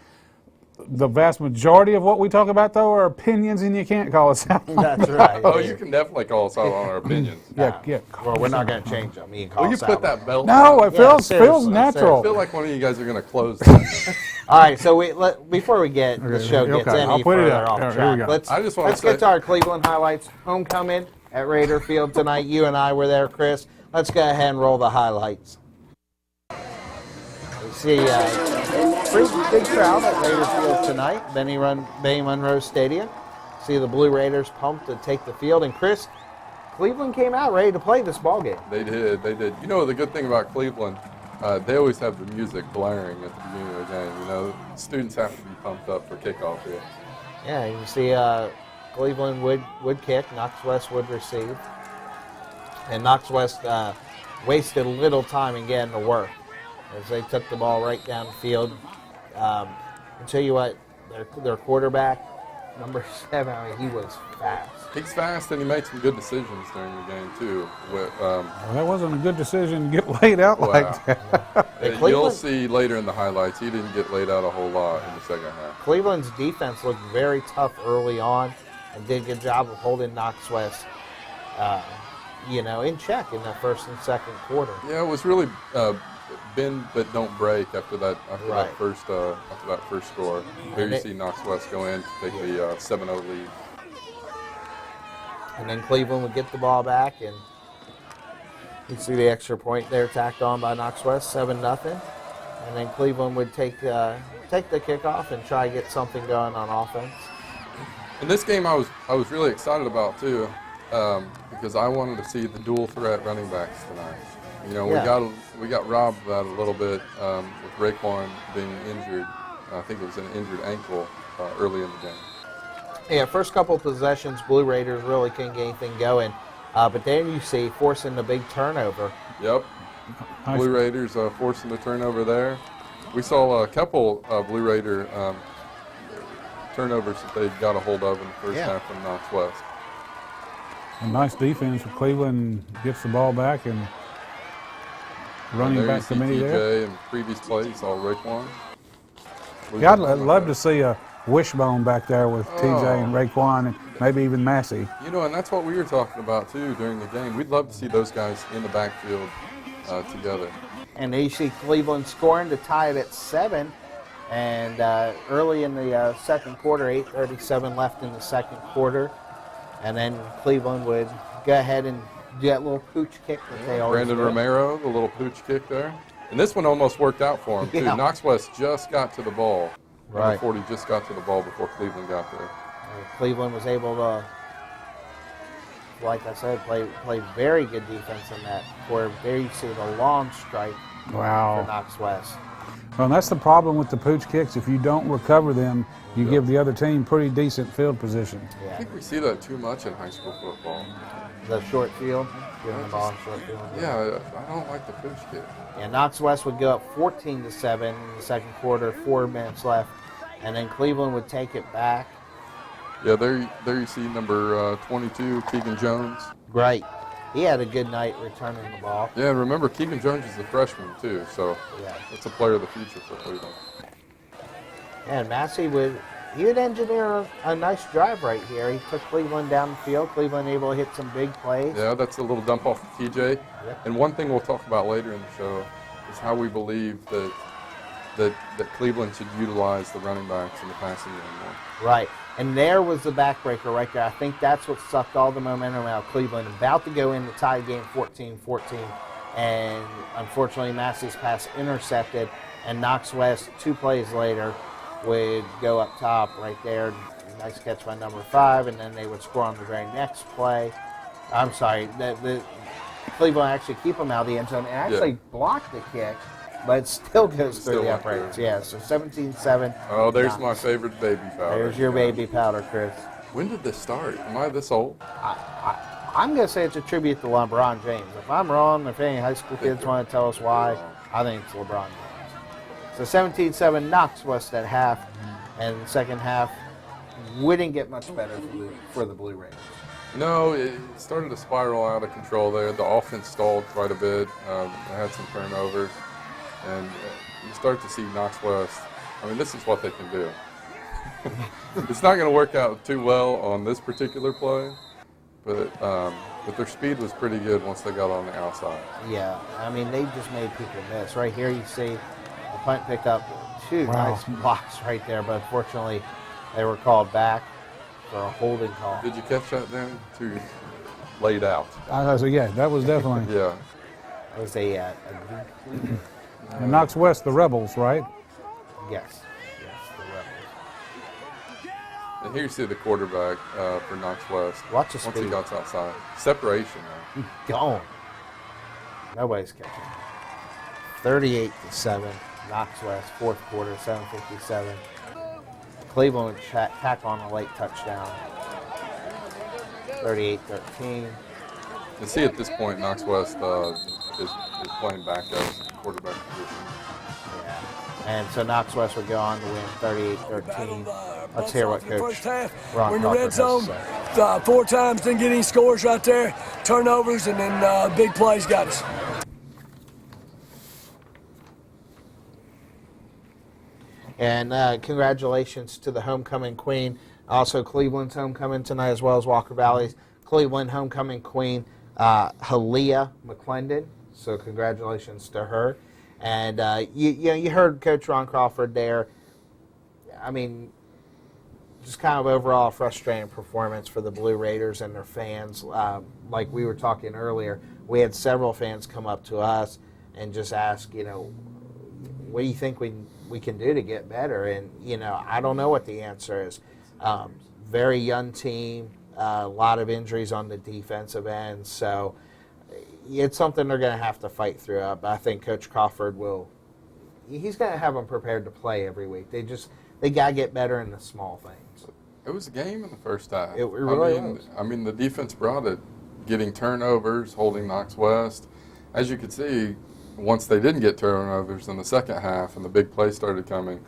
The vast majority of what we talk about, though, are opinions, and you can't call us out. That's right. Oh, you can definitely call us out on our opinions. Yeah. Well, we're not going to change them. You can call Will you us put out. that belt No, on? it feels seriously, natural. I feel like one of you guys are going to close that. All right, so before we get the show gets Okay, any I'll put it further up. off Here we track, go. let's I just wanna get say- to our Cleveland highlights. Homecoming at Raider Field tonight. You and I were there, Chris. Let's go ahead and roll the highlights. We see pretty big crowd at Raider Field tonight, Benny Monroe Stadium. See the Blue Raiders pumped to take the field. And Chris, Cleveland came out ready to play this ball game. They did. You know, the good thing about Cleveland, they always have the music blaring at the beginning of the game. You know, students have to be pumped up for kickoff here. Yeah, you can see Cleveland would kick, Knox West would receive. And Knox West wasted little time in getting to work as they took the ball right down the field. I'll tell you what, their quarterback, number 7, I mean, he was fast. He's fast, and he made some good decisions during the game, too. Well, that wasn't a good decision to get laid out like that. You'll see later in the highlights, he didn't get laid out a whole lot in the second half. Cleveland's defense looked very tough early on and did a good job of holding Knox West, in check in that first and second quarter. Yeah, it was really bend but don't break after that first score. Here you see Knox West go in to take the 7-0 lead. And then Cleveland would get the ball back, and you see the extra point there tacked on by Knox West, 7-0. And then Cleveland would take the kickoff and try to get something going on offense. In this game, I was really excited about too, because I wanted to see the dual threat running backs tonight. You know, we got robbed of that a little bit with Raekwon being injured. I think it was an injured ankle early in the game. Yeah, first couple of possessions, Blue Raiders really couldn't get anything going. But then you see forcing the big turnover. Yep. Blue Raiders forcing the turnover there. We saw a couple Blue Raider turnovers that they got a hold of in the first half from Knox West. A nice defense for Cleveland, gets the ball back and running back committee there. And previous play, you saw Raekwon. Yeah, I'd love to see a wishbone back there with TJ and Raekwon and maybe even Massey. You know, and that's what we were talking about too during the game. We'd love to see those guys in the backfield together. And you see Cleveland scoring to tie it at 7. And early in the second quarter, 8:37 left in the second quarter. And then Cleveland would go ahead and do that little pooch kick that they always Brandon do. Romero, the little pooch kick there. And this one almost worked out for him, too. Yeah. Knox West just got to the ball. Right. Number 40 just got to the ball before Cleveland got there. Cleveland was able to, like I said, play very good defense in that quarter. There you see the long strike for Knox West. Well, and that's the problem with the pooch kicks. If you don't recover them, you give the other team pretty decent field position. I think we see that too much in high school football. The short field, giving the ball in short field. Yeah, I don't like the pooch kick. And Knox West would go up 14-7 in the second quarter, 4 minutes left, and then Cleveland would take it back. Yeah, there you see number 22, Keegan Jones. Right. He had a good night returning the ball. Yeah, and remember, Keegan Jones is a freshman, too, so that's a player of the future for Cleveland. And Massey would engineer a nice drive right here. He took Cleveland down the field. Cleveland able to hit some big plays. Yeah, that's a little dump off of TJ. Yep. And one thing we'll talk about later in the show is how we believe that Cleveland should utilize the running backs in the passing game more. Right. And there was the backbreaker right there. I think that's what sucked all the momentum out of Cleveland. About to go in the tie game 14-14. And unfortunately, Massey's pass intercepted. And Knox West, 2 plays later, would go up top right there. Nice catch by number 5. And then they would score on the very next play. I'm sorry. The Cleveland actually keep them out of the end zone and actually block the kick. But it still goes through the uprights. Yeah, so 17-7. Oh, there's my favorite baby powder. There's your baby powder, Chris. When did this start? Am I this old? I'm going to say it's a tribute to LeBron James. If I'm wrong, if any high school kids want to tell us why, I think it's LeBron James. So 17-7 Knox West at half, and the second half wouldn't get much better for the Blue Raiders. No, it started to spiral out of control there. The offense stalled quite a bit. They had some turnovers. And you start to see Knox West. I mean, this is what they can do. It's not going to work out too well on this particular play, but their speed was pretty good once they got on the outside. Yeah, I mean, they just made people miss. Right here you see a punt pick up 2 nice blocks right there, but unfortunately they were called back for a holding call. Did you catch that then? laid out. Yeah, that was definitely. Yeah. It was a And Knox West, the Rebels, right? yes, the Rebels. And here you see the quarterback for Knox West. Watch the Once he speed. got outside. Separation, though. Gone. Nobody's catching. 38-7. Knox West, fourth quarter, 7:57. Cleveland would tack on a late touchdown. 38-13. And see, at this point, Knox West is playing backup quarterback position. And so Knox West would go on to win 38-13. Let's hear what Coach First half, Ron we're in the Crawford red has zone. to say. 4 times, didn't get any scores right there. Turnovers, and then big plays got us. And congratulations to the homecoming queen. Also, Cleveland's homecoming tonight, as well as Walker Valley's Cleveland homecoming queen, Halia McClendon. So congratulations to her. And you heard Coach Ron Crawford there. I mean, just kind of overall frustrating performance for the Blue Raiders and their fans. Like we were talking earlier, we had several fans come up to us and just ask, what do you think we can do to get better? And, I don't know what the answer is. Very young team, a lot of injuries on the defensive end. So it's something they're going to have to fight through. But I think Coach Crawford he's going to have them prepared to play every week. They got to get better in the small things. It was a game in the first half. It really was. I mean, the defense brought it, getting turnovers, holding Knox West. As you could see, once they didn't get turnovers in the second half and the big play started coming,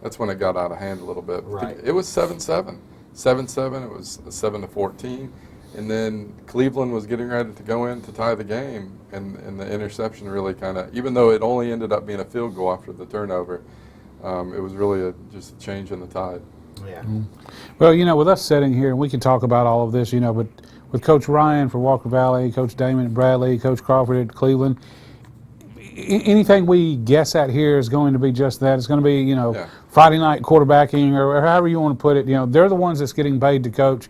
that's when it got out of hand a little bit. Right. It was 7-7. 7-7, it was 7-14. And then Cleveland was getting ready to go in to tie the game, and the interception really kind of, even though it only ended up being a field goal after the turnover, it was really just a change in the tide. Yeah. Well, with us sitting here, and we can talk about all of this, but with Coach Ryan for Walker Valley, Coach Damon at Bradley, Coach Crawford at Cleveland, anything we guess at here is going to be just that. It's going to be, Friday night quarterbacking or however you want to put it. They're the ones that's getting paid to coach.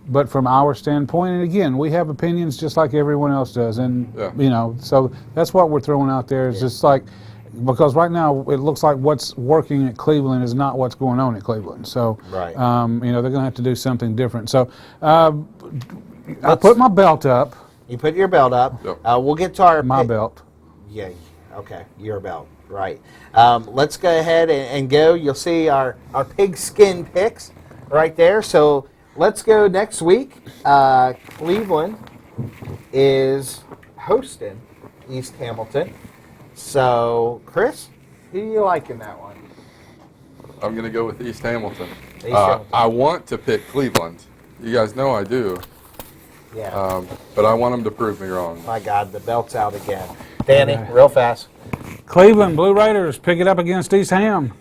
But from our standpoint, and again, we have opinions just like everyone else does. And, so that's what we're throwing out there. It's just like, because right now it looks like what's working at Cleveland is not what's going on at Cleveland. So, right. They're going to have to do something different. So I put my belt up. You put your belt up. Yep. We'll get to our belt. Yeah. Okay. Your belt. Right. Let's go ahead and go. You'll see our pigskin picks right there. So let's go next week. Cleveland is hosting East Hamilton. So, Chris, who do you like in that one? I'm going to go with East Hamilton. Hamilton. I want to pick Cleveland. You guys know I do. Yeah. But I want them to prove me wrong. My God, the belt's out again. Danny, real fast. Cleveland Blue Raiders pick it up against East Ham.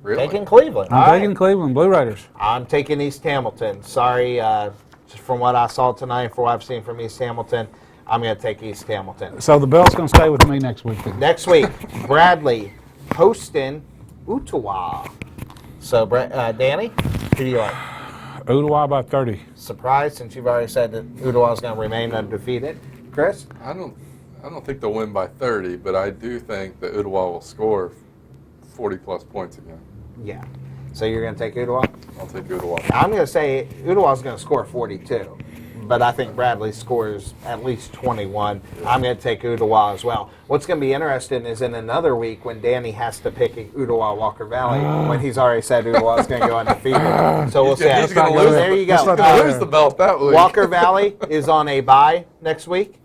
Really? Taking Cleveland. I'm taking Cleveland Blue Raiders. I'm taking East Hamilton. Sorry, just from what I saw tonight, from what I've seen from East Hamilton, I'm going to take East Hamilton. So the belt's going to stay with me next week. Then. Next week, Bradley hosting Ottawa. So, Danny, who do you like? Ottawa by 30. Surprised, since you've already said that Ottawa is going to remain undefeated. Chris? I don't think they'll win by 30, but I do think that Ottawa will score 40-plus points again. Yeah. So you're going to take Ottawa? I'll take Ottawa. I'm going to say Ottawa's going to score 42, but I think Bradley scores at least 21. I'm going to take Ottawa as well. What's going to be interesting is in another week when Danny has to pick Ottawa Walker Valley when he's already said Ottawa's going to go undefeated. So we'll see. He's going to lose. There you go. He's going to lose the belt that week. Walker Valley is on a bye next week.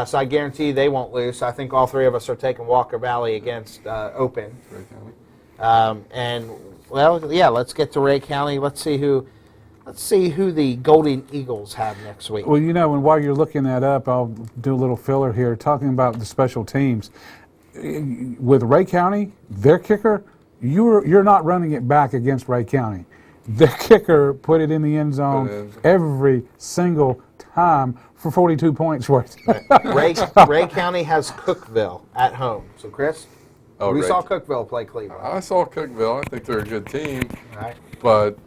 So I guarantee you they won't lose. So I think all three of us are taking Walker Valley against Open. Ray County. Let's get to Ray County. Let's see who the Golden Eagles have next week. Well, and while you're looking that up, I'll do a little filler here talking about the special teams. With Ray County, their kicker, you're not running it back against Ray County. Their kicker put it in the end zone every single time for 42 points worth. Ray County has Cookeville at home. So, Chris, we saw Cookeville play Cleveland. I saw Cookeville. I think they're a good team. Right. But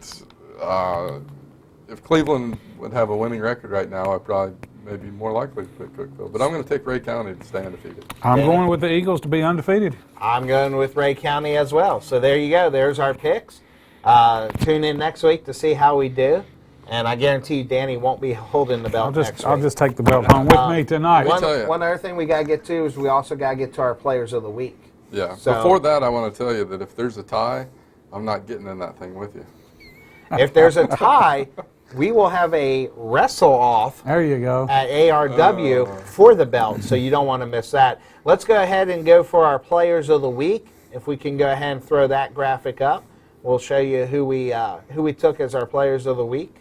if Cleveland would have a winning record right now, I'd probably maybe more likely to pick Cookeville. But I'm going to take Ray County to stay undefeated. I'm going with the Eagles to be undefeated. I'm going with Ray County as well. So there you go. There's our picks. Tune in next week to see how we do. And I guarantee you Danny won't be holding the belt next week. I'll just take the belt home with me tonight. One other thing we got to get to is we also got to get to our players of the week. Yeah. So, before that, I want to tell you that if there's a tie, I'm not getting in that thing with you. If there's a tie, we will have a wrestle-off there you go. at ARW for the belt, so you don't want to miss that. Let's go ahead and go for our players of the week. If we can go ahead and throw that graphic up, we'll show you who we took as our players of the week.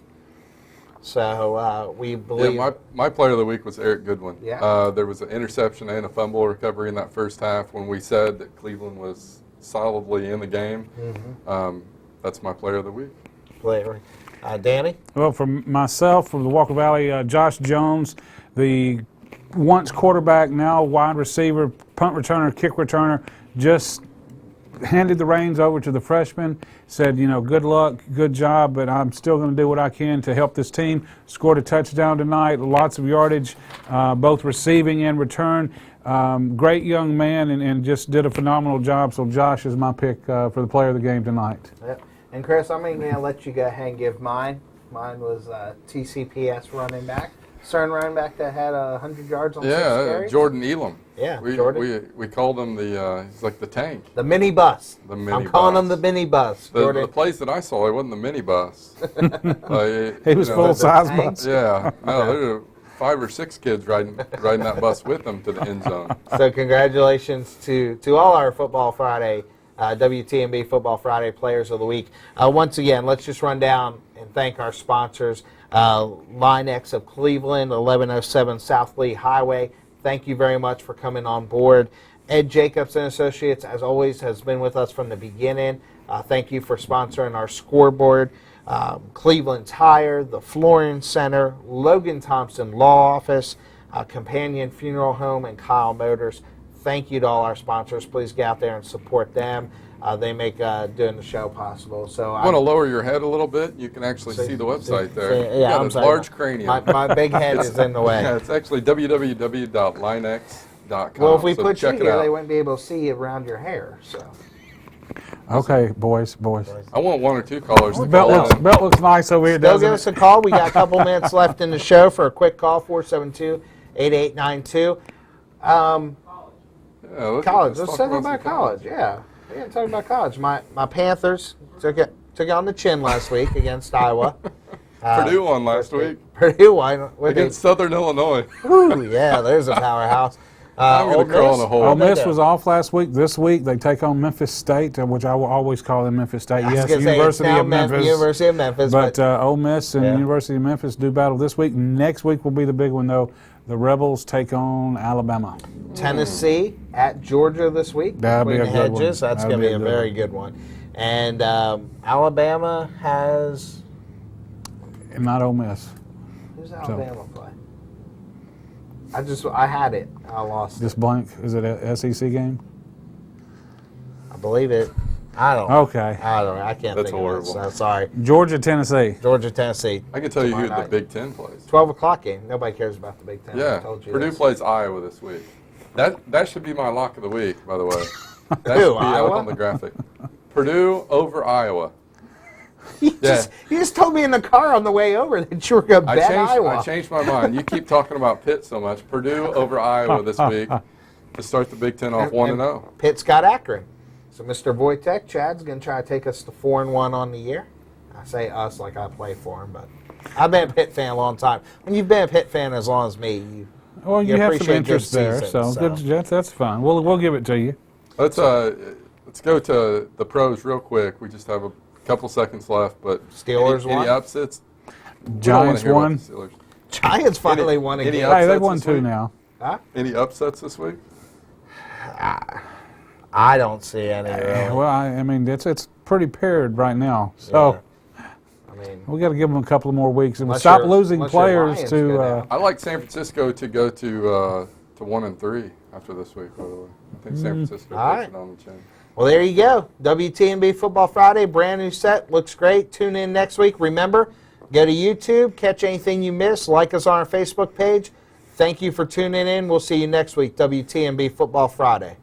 So we believe... Yeah, my player of the week was Eric Goodwin. Yeah. There was an interception and a fumble recovery in that first half when we said that Cleveland was solidly in the game. Mm-hmm. That's my player of the week. Player. Danny? Well, for myself, from the Walker Valley, Josh Jones, the once quarterback, now wide receiver, punt returner, kick returner, just handed the reins over to the freshman, said, good luck, good job, but I'm still going to do what I can to help this team. Scored a touchdown tonight, lots of yardage, both receiving and return. Great young man and just did a phenomenal job. So Josh is my pick for the player of the game tonight. Yep. And Chris, I'm going to let you go ahead and give mine. Mine was TCPS running back. Certain running back that had 100 yards on 6 carries. Jordan Elam. Yeah, Jordan. We called him he's like the tank. The mini bus. I'm calling him the mini bus. The place that I saw, it wasn't the mini bus. He was full-size bus. Yeah. No, there were 5 or 6 kids riding that bus with them to the end zone. So congratulations to all our Football Friday, WTNB Football Friday Players of the Week. Once again, let's just run down and thank our sponsors. Line X of Cleveland, 1107 South Lee Highway. Thank you very much for coming on board. Ed Jacobs and Associates, as always, has been with us from the beginning. Thank you for sponsoring our scoreboard. Cleveland Tire, the Flooring Center, Logan Thompson Law Office, Companion Funeral Home, and Kyle Motors. Thank you to all our sponsors. Please get out there and support them. They make doing the show possible. So I want to lower your head a little bit. You can actually see the website there. Yeah, you got I'm a sorry. large cranium. My big head is in the way. Yeah, it's actually www.linex.com. Well, if we so put you check it here, out. they wouldn't be able to see around your hair. So. Okay, boys. I want 1 or 2 callers. The belt looks nice over here, Still doesn't give it? us a call. We got a couple minutes left in the show for a quick call, 472-8892. College. Let's talk about college. Yeah. We didn't talk about college. My Panthers took it on the chin last week against Iowa. Purdue won last week. Purdue won. Against Southern Illinois. Ooh, yeah, there's a powerhouse. I'm going to crawl in a hole. Ole Miss was off last week. This week they take on Memphis State, which I will always call them Memphis State. Yes, University of Memphis. University of Memphis. But Ole Miss and University of Memphis do battle this week. Next week will be the big one, though. The Rebels take on Alabama. Tennessee at Georgia this week. That'll be a good one. That's going to be a very good one. And Alabama has... Not Ole Miss. Who's Alabama play? I had it. I lost Just blank. Is it a SEC game? I believe it. I don't. Okay. I don't know. I can't That's think horrible. of it. So sorry. Georgia, Tennessee. I can tell you who the Big Ten plays. 12 o'clock game. Nobody cares about the Big Ten. Yeah. I told you Purdue this. plays Iowa this week. That should be my lock of the week, by the way. That Who, should be Iowa? up on the graphic. Purdue over Iowa. You just told me in the car on the way over that you were going to bet Iowa. I changed my mind. You keep talking about Pitt so much. Purdue over Iowa this week to start the Big Ten off 1-0. Pitt's got Akron. So Mr. Wojtek, Chad's going to try to take us to 4-1 on the year. I say us like I play for him, but I've been a Pitt fan a long time. When you've been a Pitt fan as long as me, you have some appreciate interest good there, season, so good, that's fine. We'll give it to you. Let's go to the pros real quick. We just have a couple seconds left, but Steelers any won? upsets? Giants won. Giants finally won again. Hey, they won 2 now. Huh? Any upsets this week? I don't see any. Really. Well, I mean, it's pretty paired right now. So we got to give them a couple of more weeks and stop losing players to. I like San Francisco to go to 1-3 after this week. By the way, I think San Francisco takes it on the chin. Well, there you go. WTNB Football Friday, brand new set, looks great. Tune in next week. Remember, Go to YouTube, catch anything you miss, like us on our Facebook page. Thank you for tuning in. We'll see you next week, WTNB Football Friday.